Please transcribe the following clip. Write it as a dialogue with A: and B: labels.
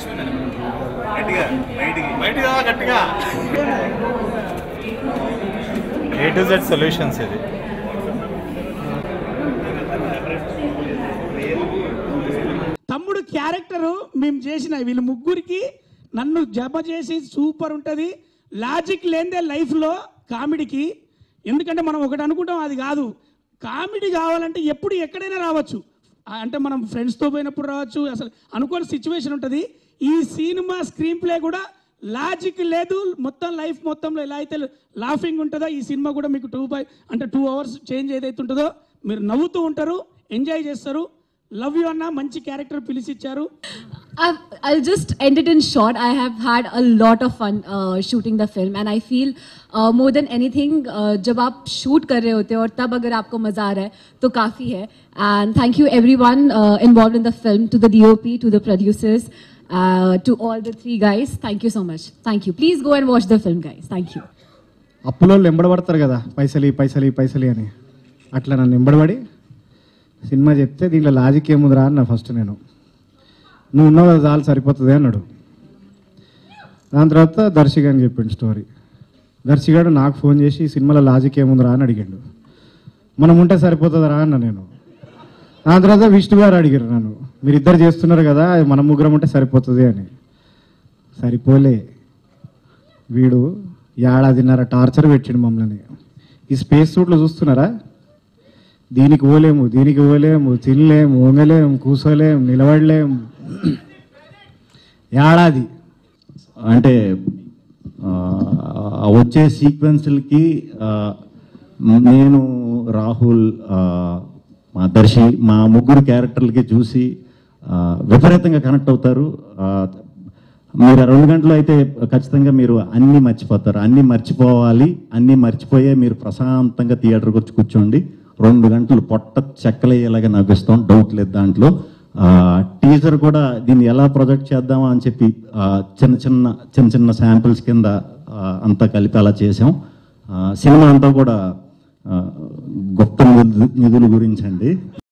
A: A to Z solutions ఇది.
B: తమ్ముడు character మేము చేసిన వీళ్ళు ముగ్గురికి నన్ను జప చేసి సూపర్ ఉంటుంది. లాజిక్ లేనిదే లైఫ్లో కామెడీకి. ఎందుకంటే మనం ఒకటి అనుకుంటాం, అది కాదు. కామెడీ కావాలంటే ఎప్పుడు ఎక్కడైనా రావచ్చు. అంటే మనం ఫ్రెండ్స్తో పోయినప్పుడు రావచ్చు, అసలు అనుకోని సిచ్యువేషన్ ఉంటుంది. ఈ సినిమా స్క్రీన్ ప్లే కూడా లాజిక్ లేదు. మొత్తం లైఫ్ మొత్తంలో ఎలా అయితే లాఫింగ్ ఉంటుందో ఈ సినిమా కూడా మీకు 2 hours చేంజ్ ఏదైతే ఉంటుందో మీరు నవ్వుతూ ఉంటారు, ఎంజాయ్ చేస్తారు. లవ్ యూ అన్న మంచి character పిలిచిచ్చారు.
C: I'll just end it in short. I have had a lot of fun shooting the film and I feel more than anything जब आप shoot कर रहे होते हो और तब अगर आपको मज़ा आ रहा है तो काफ़ी है. And thank you everyone involved in the film, to the DOP, to the producers, to all the 3 guys. Thank you so much. Thank you. Please go and watch the film, guys. Thank you.
D: అప్పులో ఎంబడబడతారు కదా, పైసలి అని. అట్లా నన్ను ఎంబడబడి cinema చెప్తే దీంట్లో logic ఏముందిరా అన్న. First నేను నువ్వు ఉన్నావు కదా చాలు సరిపోతుంది అన్నాడు. దాని తర్వాత దర్శిగా అని చెప్పిండు స్టోరీ. దర్శిగాడు నాకు ఫోన్ చేసి ఈ సినిమాలో లాజిక్ ఏముందిరా అని అడిగాడు. మనం ఉంటే సరిపోతుందిరా అన్న నేను. దాని తర్వాత విష్ణు గారు అడిగారు నన్ను, మీరిద్దరు చేస్తున్నారు కదా మనం ముగ్గురం ఉంటే సరిపోతుంది అని. సరిపోలే. వీడు 1.5 టార్చర్ పెట్టిండు మమ్మల్ని. ఈ స్పేస్ సూట్లో చూస్తున్నారా, దీనికి పోలేము తినలేము, వంగలేము, కూర్చోలేము, నిలబడలేము. 1 ఏడాది
E: అంటే వచ్చే సీక్వెన్స్లకి నేను, రాహుల్, మా దర్శి, మా ముగ్గురు క్యారెక్టర్లకి చూసి విపరీతంగా కనెక్ట్ అవుతారు. మీరు 2 గంటలు అయితే ఖచ్చితంగా మీరు అన్నీ మర్చిపోతారు. అన్నీ మర్చిపోవాలి. అన్నీ మర్చిపోయే మీరు ప్రశాంతంగా థియేటర్కి వచ్చి కూర్చోండి. 2 గంటలు పొట్ట చెక్కలయ్యేలాగా నవ్విస్తాం, డౌట్ లేదు దాంట్లో. టీజర్ కూడా దీన్ని ఎలా ప్రొజెక్ట్ చేద్దామా అని చెప్పి చిన్న చిన్న శాంపిల్స్ కింద అంతా కలిపి అలా చేసాం. సినిమా అంతా కూడా గుప్త నిధుల గురించి అండి.